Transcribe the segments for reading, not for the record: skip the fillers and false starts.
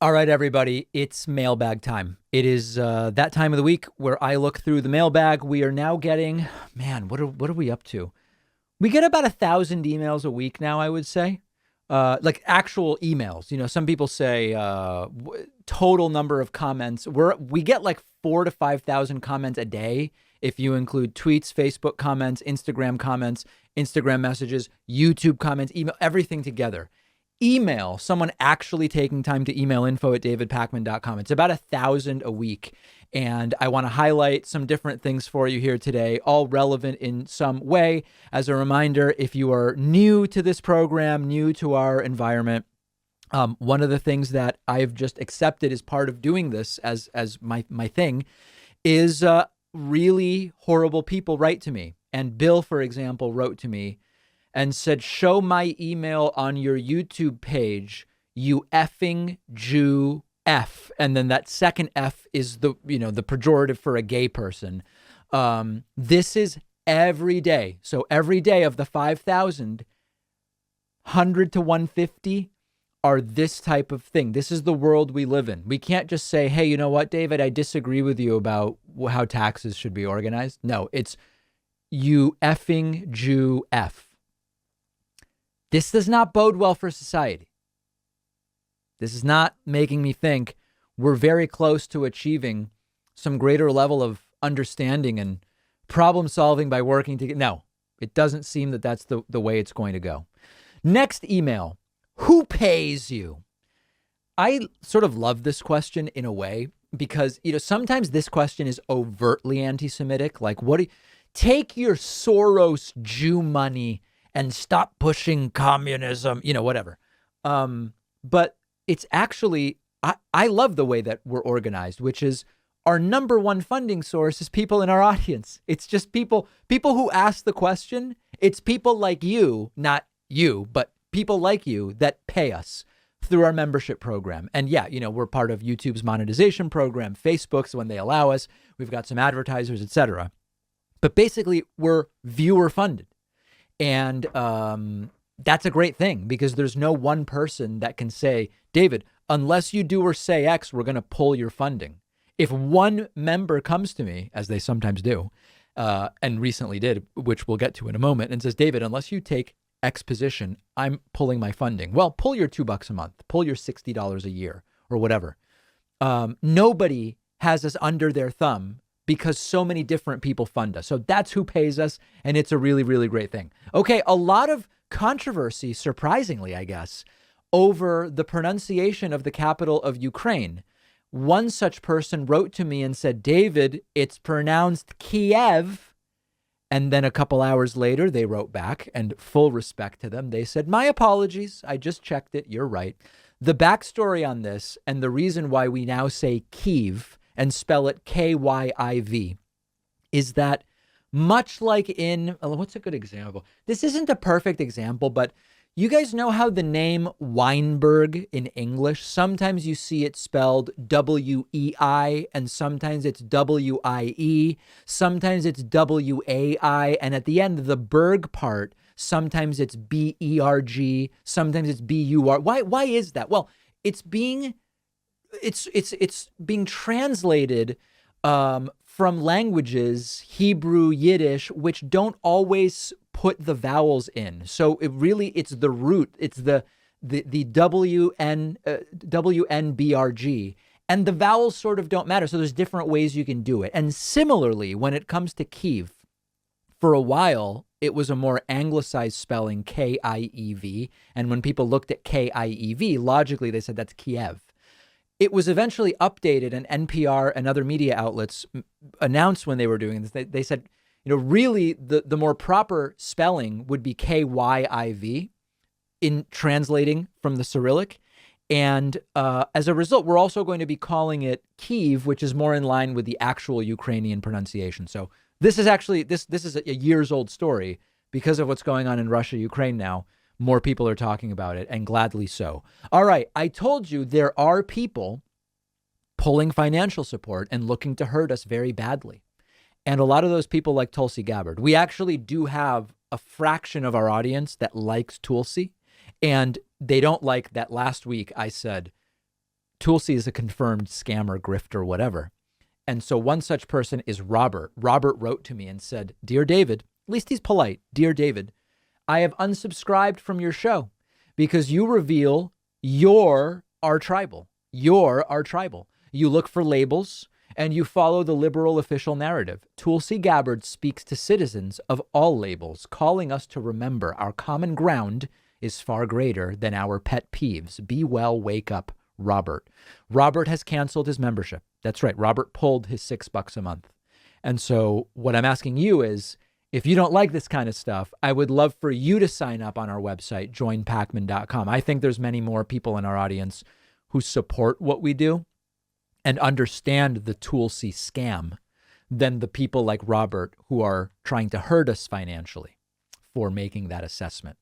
All right, everybody, it's mailbag time. It is that time of the week where I look through the mailbag. We are now getting, man, what are we up to? We get about 1,000 emails a week now, I would say. Like actual emails. You know, some people say total number of comments. We get like 4,000 to 5,000 comments a day if you include tweets, Facebook comments, Instagram messages, YouTube comments, email, everything together. Email, someone actually taking time to email info@davidpakman.com. It's about 1,000 a week. And I want to highlight some different things for you here today, all relevant in some way. As a reminder, if you are new to this program, new to our environment, one of the things that I've just accepted as part of doing this as my thing is really horrible people write to me. And Bill, for example, wrote to me and said, "Show my email on your YouTube page, you effing Jew F." And then that second F is the pejorative for a gay person. This is every day. So every day of the 5,000, 100 to 150 are this type of thing. This is the world we live in. We can't just say, "Hey, you know what, David, I disagree with you about how taxes should be organized." No, it's you effing Jew F. This does not bode well for society. This is not making me think we're very close to achieving some greater level of understanding and problem solving by working together. No, it doesn't seem that that's the way it's going to go. Next email. Who pays you? I sort of love this question in a way because, sometimes this question is overtly anti-Semitic. Like, take your Soros Jew money and stop pushing communism, whatever. But it's actually, I love the way that we're organized, which is our number one funding source is people in our audience. It's just people who ask the question. It's people like you, not you, but people like you that pay us through our membership program. And yeah, we're part of YouTube's monetization program, Facebook's when they allow us. We've got some advertisers, etc. But basically, we're viewer funded. And that's a great thing because there's no one person that can say, "David, unless you do or say X, we're going to pull your funding." If one member comes to me, as they sometimes do, and recently did, which we'll get to in a moment, and says, "David, unless you take X position, I'm pulling my funding." Well, pull your $2 a month, pull your $60 a year or whatever. Nobody has us under their thumb because so many different people fund us. So that's who pays us. And it's a really, really great thing. Okay. A lot of controversy, surprisingly, I guess, over the pronunciation of the capital of Ukraine. One such person wrote to me and said, "David, it's pronounced Kiev." And then a couple hours later, they wrote back, and full respect to them, they said, "My apologies. I just checked it. You're right." The backstory on this and the reason why we now say Kiev and spell it Kyiv is that much like in, what's a good example? This isn't a perfect example, but you guys know how the name Weinberg in English, sometimes you see it spelled W-E-I and sometimes it's W-I-E, sometimes it's W-A-I, and at the end of the Berg part, sometimes it's B-E-R-G, sometimes it's B-U-R. Why is that? Well, it's being translated from languages, Hebrew, Yiddish, which don't always put the vowels in. So it's the root. It's the WNBRG, and the vowels sort of don't matter. So there's different ways you can do it. And similarly, when it comes to Kiev, for a while, it was a more anglicized spelling, K-I-E-V. And when people looked at K-I-E-V, logically, they said that's Kiev. It was eventually updated, and NPR and other media outlets announced when they were doing this. They said, really the more proper spelling would be K-Y-I-V in translating from the Cyrillic. And as a result, we're also going to be calling it Kiev, which is more in line with the actual Ukrainian pronunciation. So this is actually, this is a years old story because of what's going on in Russia, Ukraine now. More people are talking about it, and gladly so. All right. I told you there are people pulling financial support and looking to hurt us very badly. And a lot of those people like Tulsi Gabbard. We actually do have a fraction of our audience that likes Tulsi, and they don't like that last week I said Tulsi is a confirmed scammer, grifter, whatever. And so one such person is Robert. Robert wrote to me and said, "Dear David," at least he's polite, "Dear David, I have unsubscribed from your show because you reveal you're our tribal. You're our tribal. You look for labels and you follow the liberal official narrative. Tulsi Gabbard speaks to citizens of all labels, calling us to remember our common ground is far greater than our pet peeves. Be well, wake up, Robert." Robert has canceled his membership. That's right. Robert pulled his $6 a month. And so what I'm asking you is, if you don't like this kind of stuff, I would love for you to sign up on our website, joinpakman.com. I think there's many more people in our audience who support what we do and understand the Tulsi scam than the people like Robert who are trying to hurt us financially for making that assessment.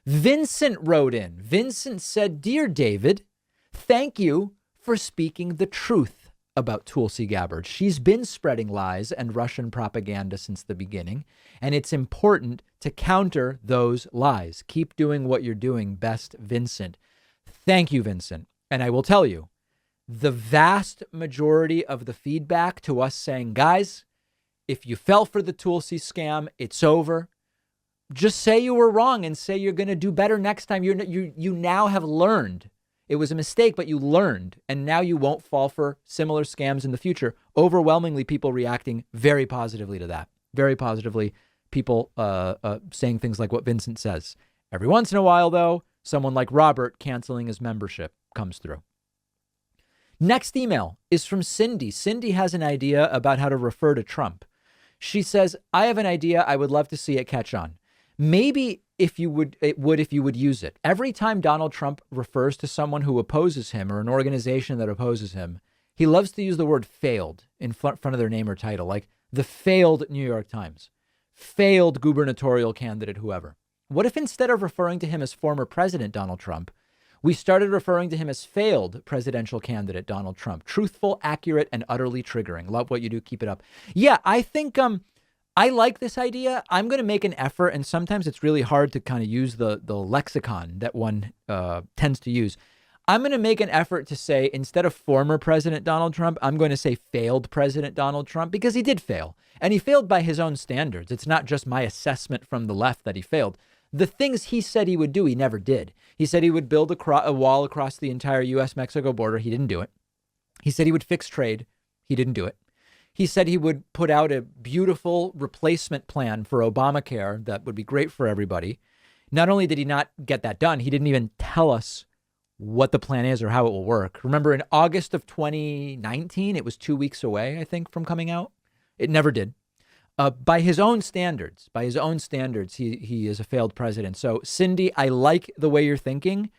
Vincent wrote in. Vincent said, "Dear David, thank you for speaking the truth about Tulsi Gabbard. She's been spreading lies and Russian propaganda since the beginning, and it's important to counter those lies. Keep doing what you're doing best, Vincent." Thank you, Vincent. And I will tell you, the vast majority of the feedback to us saying, guys, if you fell for the Tulsi scam, it's over. Just say you were wrong and say you're going to do better next time. You now have learned. It was a mistake, but you learned, and now you won't fall for similar scams in the future. Overwhelmingly, people reacting very positively to that. Very positively, people saying things like what Vincent says. Every once in a while, though, someone like Robert canceling his membership comes through. Next email is from Cindy. Cindy has an idea about how to refer to Trump. She says, "I have an idea. I would love to see it catch on. Maybe if you would use it. Every time Donald Trump refers to someone who opposes him or an organization that opposes him, he loves to use the word failed in front of their name or title, like the failed New York Times, failed gubernatorial candidate, whoever. What if instead of referring to him as former President Donald Trump, we started referring to him as failed presidential candidate Donald Trump? Truthful, accurate, and utterly triggering. Love what you do. Keep it up." Yeah, I think I like this idea. I'm going to make an effort, and sometimes it's really hard to kind of use the lexicon that one tends to use. I'm going to make an effort to say, instead of former President Donald Trump, I'm going to say failed President Donald Trump, because he did fail. And he failed by his own standards. It's not just my assessment from the left that he failed. The things he said he would do, he never did. He said he would build a wall across the entire U.S.-Mexico border. He didn't do it. He said he would fix trade. He didn't do it. He said he would put out a beautiful replacement plan for Obamacare that would be great for everybody. Not only did he not get that done, he didn't even tell us what the plan is or how it will work. Remember, in August of 2019, it was 2 weeks away, I think, from coming out. It never did. By his own standards, he is a failed president. So, Cindy, I like the way you're thinking.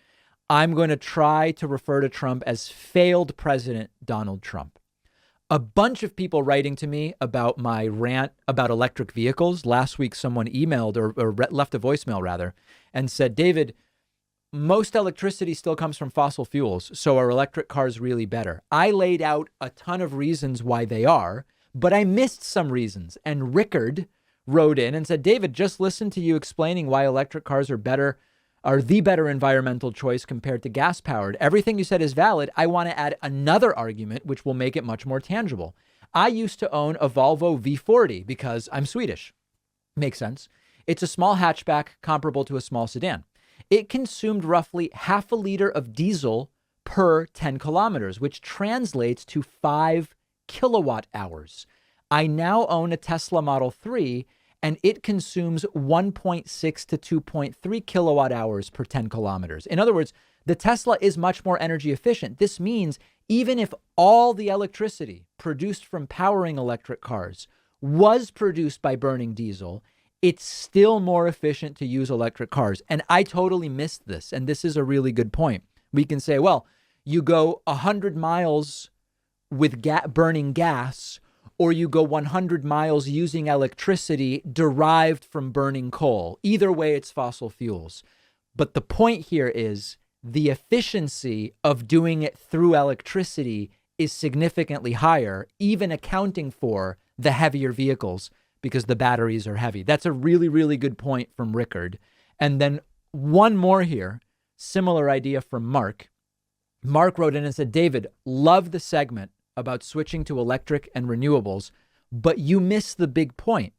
I'm going to try to refer to Trump as failed President Donald Trump. A bunch of people writing to me about my rant about electric vehicles. Last week, someone emailed or left a voicemail, rather, and said, "David, most electricity still comes from fossil fuels, so are electric cars really better?" I laid out a ton of reasons why they are, but I missed some reasons. And Rickard wrote in and said, "David, just listen to you explaining why electric cars are the better environmental choice compared to gas powered. Everything you said is valid. I want to add another argument, which will make it much more tangible. I used to own a Volvo V40 because I'm Swedish." Makes sense. "It's a small hatchback comparable to a small sedan. It consumed roughly half a liter of diesel per 10 kilometers, which translates to 5 kilowatt hours. I now own a Tesla Model 3, and it consumes 1.6 to 2.3 kilowatt hours per 10 kilometers. In other words, the Tesla is much more energy efficient. This means even if all the electricity produced from powering electric cars was produced by burning diesel, it's still more efficient to use electric cars." And I totally missed this. And this is a really good point. We can say, well, you go 100 miles with burning gas, or you go 100 miles using electricity derived from burning coal. Either way, it's fossil fuels. But the point here is the efficiency of doing it through electricity is significantly higher, even accounting for the heavier vehicles, because the batteries are heavy. That's a really, really good point from Rickard. And then one more here, similar idea from Mark. Mark wrote in and said, David, love the segment about switching to electric and renewables, but you missed the big point.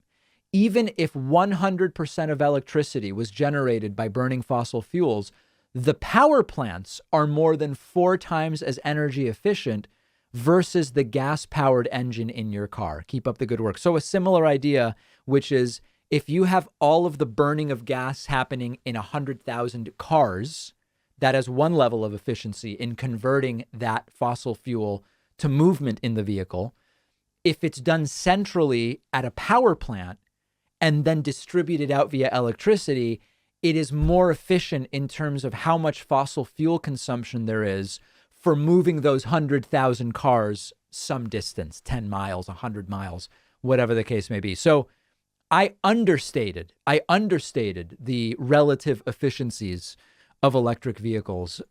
Even if 100% of electricity was generated by burning fossil fuels, the power plants are more than 4 times as energy efficient versus the gas-powered engine in your car. Keep up the good work. So a similar idea, which is if you have all of the burning of gas happening in 100,000 cars, that has one level of efficiency in converting that fossil fuel to movement in the vehicle. If it's done centrally at a power plant and then distributed out via electricity, it is more efficient in terms of how much fossil fuel consumption there is for moving those 100,000 cars some distance, 10 miles, 100 miles, whatever the case may be. So I understated the relative efficiencies of electric vehicles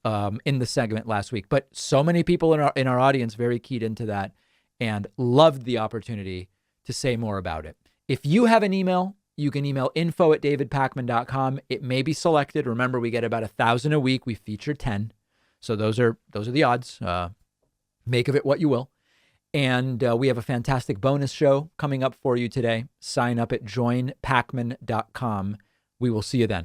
in the segment last week. But so many people in our audience very keyed into that and loved the opportunity to say more about it. If you have an email, you can email info@davidpakman.com. It may be selected. Remember, we get about 1,000 a week. We feature 10. So those are the odds. Make of it what you will. And we have a fantastic bonus show coming up for you today. Sign up at joinpakman.com. We will see you then.